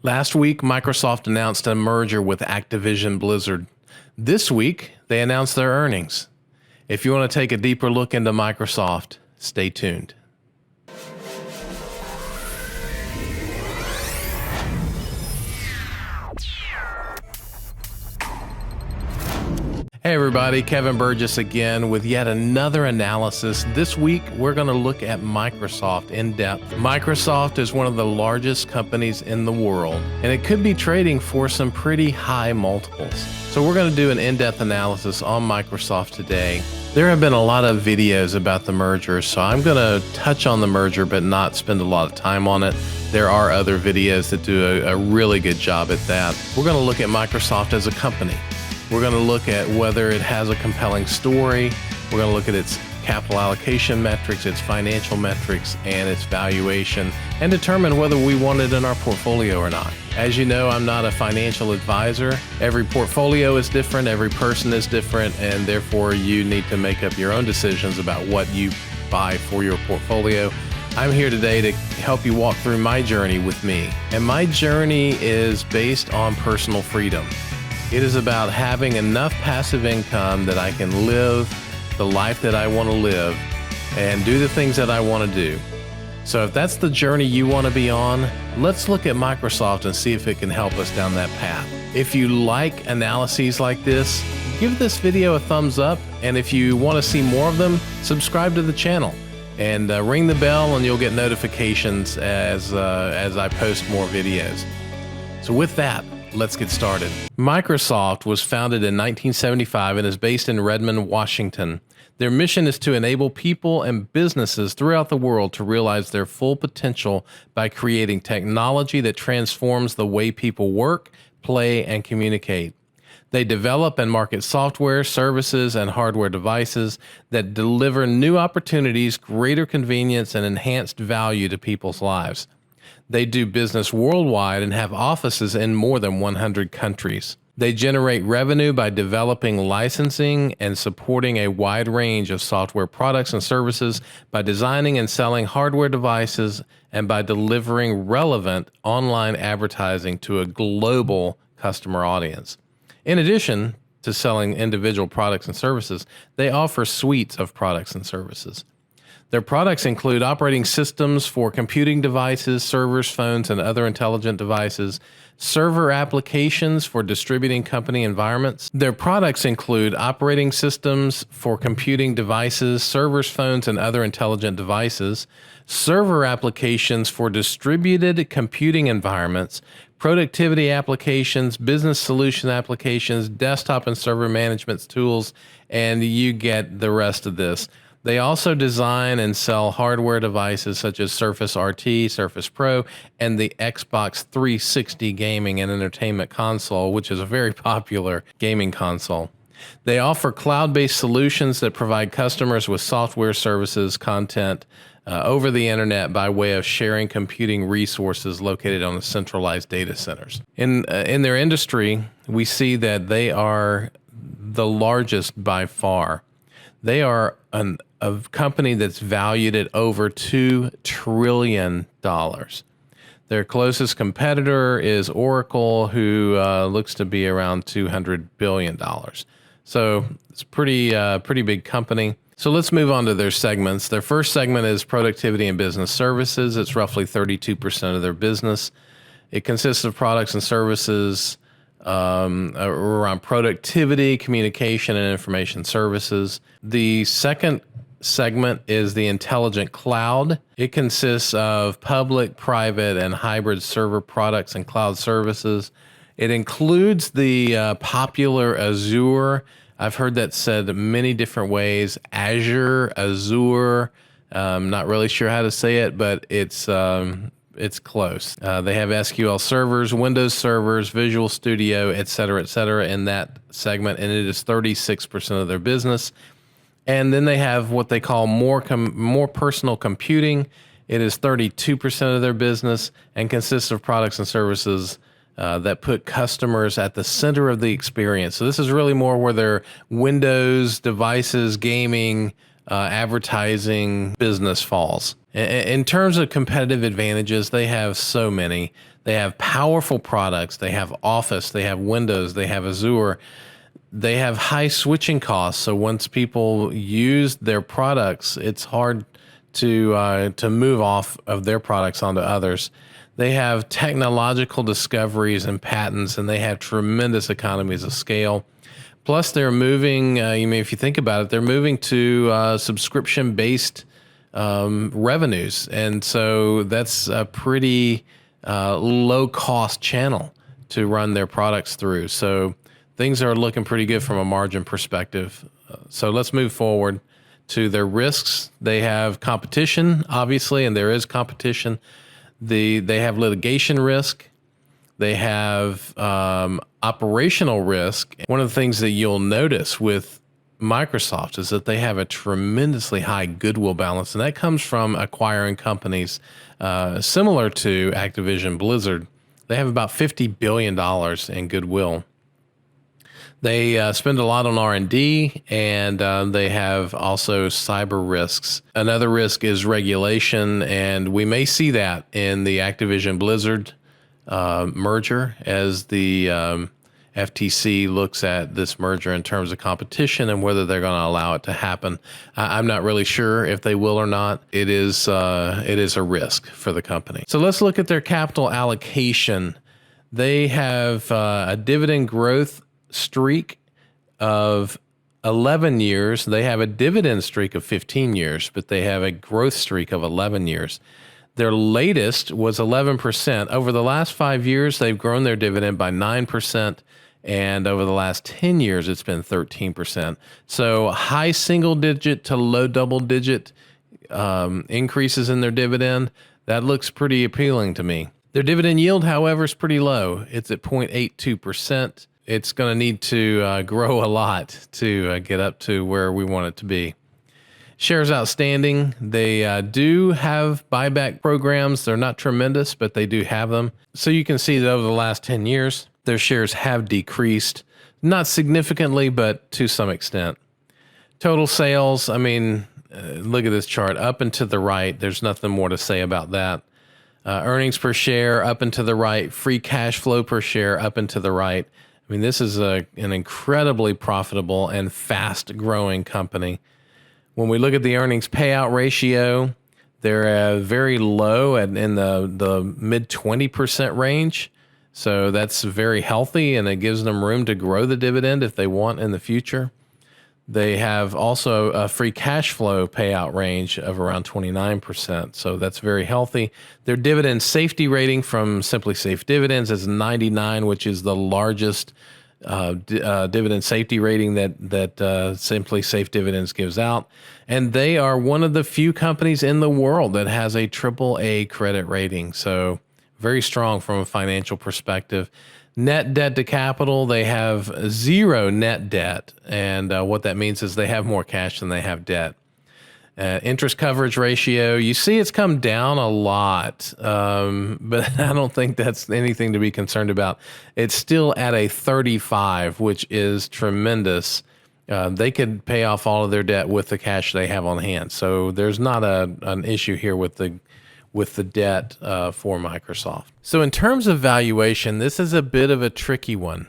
Last week, Microsoft announced a merger with Activision Blizzard. This week, they announced their earnings. If you want to take a deeper look into Microsoft, stay tuned. Hey everybody, Kevin Burgess again with yet another analysis. This week, we're going to look at Microsoft in depth. Microsoft is one of the largest companies in the world, and it could be trading for some pretty high multiples. So we're going to do an in-depth analysis on Microsoft today. There have been a lot of videos about the merger, so I'm going to touch on the merger but not spend a lot of time on it. There are other videos that do a really good job at that. We're going to look at Microsoft as a company. We're going to look at whether it has a compelling story. We're going to look at its capital allocation metrics, its financial metrics, and its valuation, and determine whether we want it in our portfolio or not. As you know, I'm not a financial advisor. Every portfolio is different, every person is different, and therefore you need to make up your own decisions about what you buy for your portfolio. I'm here today to help you walk through my journey with me. And my journey is based on personal freedom. It is about having enough passive income that I can live the life that I want to live and do the things that I want to do. So if that's the journey you want to be on, let's look at Microsoft and see if it can help us down that path. If you like analyses like this, give this video a thumbs up. And if you want to see more of them, subscribe to the channel and ring the bell and you'll get notifications as I post more videos. So with that, let's get started. Microsoft was founded in 1975 and is based in Redmond, Washington. Their mission is to enable people and businesses throughout the world to realize their full potential by creating technology that transforms the way people work, play, and communicate. They develop and market software, services, and hardware devices that deliver new opportunities, greater convenience, and enhanced value to people's lives. They do business worldwide and have offices in more than 100 countries. They generate revenue by developing, licensing, and supporting a wide range of software products and services, by designing and selling hardware devices, and by delivering relevant online advertising to a global customer audience. In addition to selling individual products and services, they offer suites of products and services. Their products include operating systems for computing devices, servers, phones, and other intelligent devices, server applications for distributing company environments. Their products include operating systems for computing devices, servers, phones, and other intelligent devices, server applications for distributed computing environments, productivity applications, business solution applications, desktop and server management tools, and you get the rest of this. They also design and sell hardware devices such as Surface RT, Surface Pro, and the Xbox 360 gaming and entertainment console, which is a very popular gaming console. They offer cloud-based solutions that provide customers with software, services, content over the internet by way of sharing computing resources located on the centralized data centers. In their industry, we see that they are the largest by far. They are a company that's valued at over $2 trillion. Their closest competitor is Oracle, who looks to be around $200 billion. So it's a pretty big company. So let's move on to their segments. Their first segment is productivity and business services. It's roughly 32% of their business. It consists of products and services around productivity, communication, and information services. The second segment is the intelligent cloud. It consists of public, private, and hybrid server products and cloud services. It includes the popular Azure. I've heard that said many different ways. Azure, Azure. Not really sure how to say it, but it's close. They have SQL servers, Windows servers, Visual Studio, et cetera, in that segment, and it is 36% of their business. And then they have what they call more personal computing. It is 32% of their business and consists of products and services that put customers at the center of the experience. So this is really more where their Windows devices, gaming, advertising business falls. In terms of competitive advantages, they have so many. They have powerful products. They have Office, they have Windows, they have Azure. They have high switching costs. So once people use their products, it's hard to move off of their products onto others. They have technological discoveries and patents, and they have tremendous economies of scale. Plus, they're moving. If you think about it, they're moving to subscription-based revenues, and so that's a pretty low-cost channel to run their products through. So things are looking pretty good from a margin perspective. So let's move forward to their risks. They have competition, obviously, and there is competition. They have litigation risk. They have operational risk. One of the things that you'll notice with Microsoft is that they have a tremendously high goodwill balance, and that comes from acquiring companies similar to Activision Blizzard. They have about $50 billion in goodwill. They spend a lot on R&D, and they have also cyber risks. Another risk is regulation, and we may see that in the Activision Blizzard merger as the FTC looks at this merger in terms of competition and whether they're going to allow it to happen. I'm not really sure if they will or not. It is a risk for the company. So let's look at their capital allocation. They have a dividend growth streak of 11 years. They have a dividend streak of 15 years, but they have a growth streak of 11 years. Their latest was 11%. Over the last 5 years, they've grown their dividend by 9%, and over the last 10 years, it's been 13%. So high single-digit to low double-digit increases in their dividend. That looks pretty appealing to me. Their dividend yield, however, is pretty low. It's at 0.82%. It's going to need to grow a lot to get up to where we want it to be. Shares outstanding. They do have buyback programs. They're not tremendous, but they do have them. So you can see that over the last 10 years, their shares have decreased. Not significantly, but to some extent. Total sales, look at this chart. Up and to the right, there's nothing more to say about that. Earnings per share, up and to the right. Free cash flow per share, up and to the right. This is an incredibly profitable and fast-growing company. When we look at the earnings payout ratio, they're very low in the mid-20% range. So that's very healthy, and it gives them room to grow the dividend if they want in the future. They have also a free cash flow payout range of around 29%. So that's very healthy. Their dividend safety rating from Simply Safe Dividends is 99, which is the largest dividend safety rating that Simply Safe Dividends gives out. And they are one of the few companies in the world that has a AAA credit rating. So very strong from a financial perspective. Net debt to capital, they have zero net debt. And what that means is they have more cash than they have debt. Interest coverage ratio, you see it's come down a lot, but I don't think that's anything to be concerned about. It's still at a 35, which is tremendous. They could pay off all of their debt with the cash they have on hand. So there's not an issue here with the debt for Microsoft. So in terms of valuation, this is a bit of a tricky one.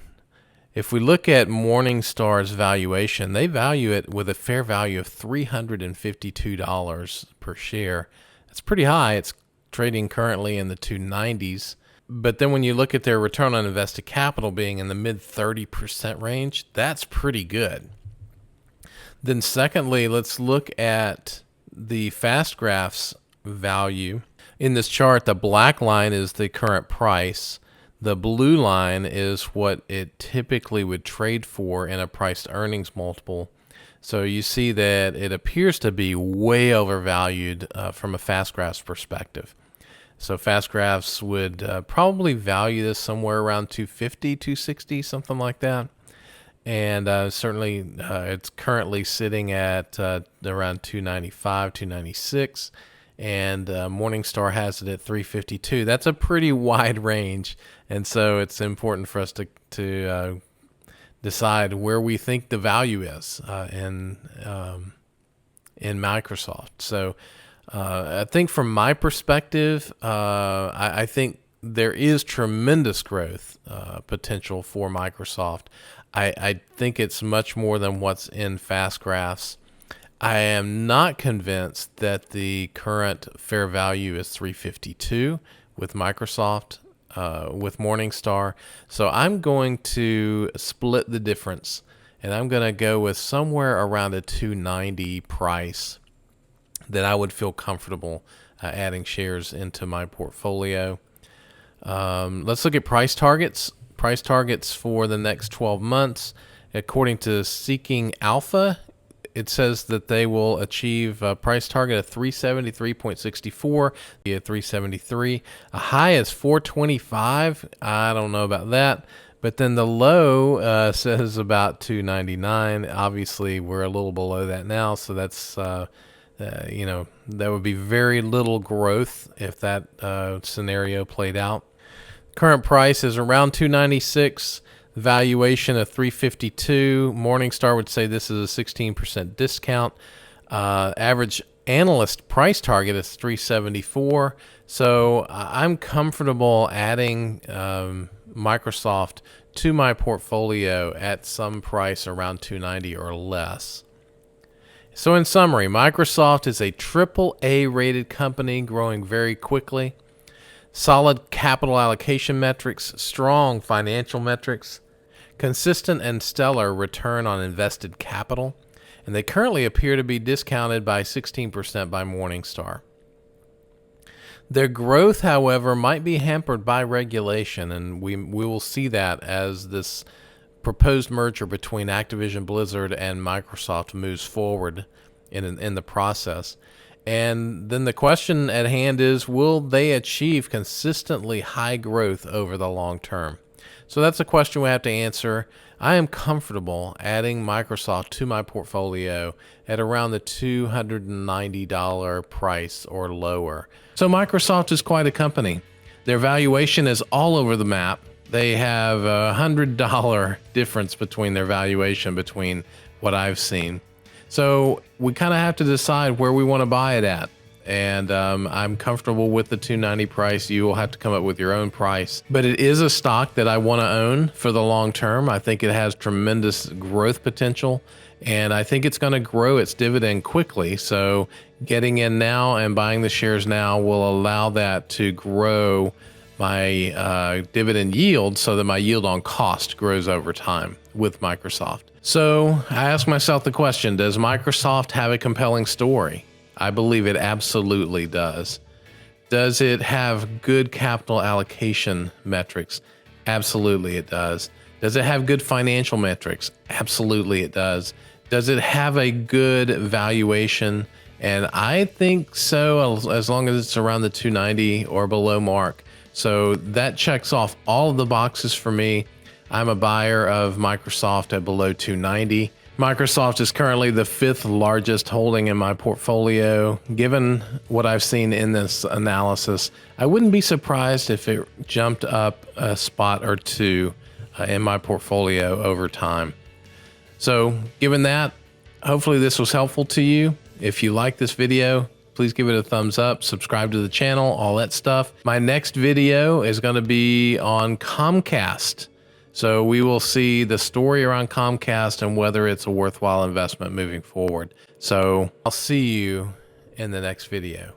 If we look at Morningstar's valuation, they value it with a fair value of $352 per share. That's pretty high. It's trading currently in the 290s. But then when you look at their return on invested capital being in the mid 30% range, that's pretty good. Then secondly, let's look at the fast graphs value. In this chart, the black line is the current price. The blue line is what it typically would trade for in a price to earnings multiple. So you see that it appears to be way overvalued from a fast graphs perspective. So fast graphs would probably value this somewhere around 250, 260, something like that. And certainly it's currently sitting at around 295, 296. And Morningstar has it at 352. That's a pretty wide range, and so it's important for us to decide where we think the value is in Microsoft. So I think from my perspective, I think there is tremendous growth potential for Microsoft. I think it's much more than what's in fast graphs. I am not convinced that the current fair value is 352 with Microsoft, with Morningstar. So I'm going to split the difference, and I'm going to go with somewhere around a 290 price that I would feel comfortable adding shares into my portfolio. Let's look at price targets. Price targets for the next 12 months. According to Seeking Alpha, it says that they will achieve a price target of 373.64, 373. A high is 425. I don't know about that. But then the low says about 299. Obviously, we're a little below that now, so that's that would be very little growth if that scenario played out. Current price is around 296. Valuation of 352. Morningstar would say this is a 16% discount. Average analyst price target is 374. So I'm comfortable adding Microsoft to my portfolio at some price around 290 or less. So in summary, Microsoft is a AAA rated company growing very quickly. Solid capital allocation metrics, strong financial metrics, consistent and stellar return on invested capital, and they currently appear to be discounted by 16% by Morningstar. Their growth, however, might be hampered by regulation, and we will see that as this proposed merger between Activision Blizzard and Microsoft moves forward in the process. And then the question at hand is, will they achieve consistently high growth over the long term? So that's a question we have to answer. I am comfortable adding Microsoft to my portfolio at around the $290 price or lower. So Microsoft is quite a company. Their valuation is all over the map. They have a $100 difference between their valuation between what I've seen. So we kind of have to decide where we want to buy it at. And I'm comfortable with the $290 price. You will have to come up with your own price. But it is a stock that I want to own for the long term. I think it has tremendous growth potential. And I think it's going to grow its dividend quickly. So getting in now and buying the shares now will allow that to grow my dividend yield so that my yield on cost grows over time with Microsoft. So I ask myself the question, does Microsoft have a compelling story? I believe it absolutely does. Does it have good capital allocation metrics? Absolutely it does. Does it have good financial metrics? Absolutely it does. Does it have a good valuation? And I think so, as long as it's around the 290 or below mark. So that checks off all of the boxes for me. I'm a buyer of Microsoft at below 290. Microsoft is currently the 5th largest holding in my portfolio. Given what I've seen in this analysis, I wouldn't be surprised if it jumped up a spot or two in my portfolio over time. So given that, hopefully this was helpful to you. If you like this video, please give it a thumbs up, subscribe to the channel, all that stuff. My next video is going to be on Comcast. So we will see the story around Comcast and whether it's a worthwhile investment moving forward. So I'll see you in the next video.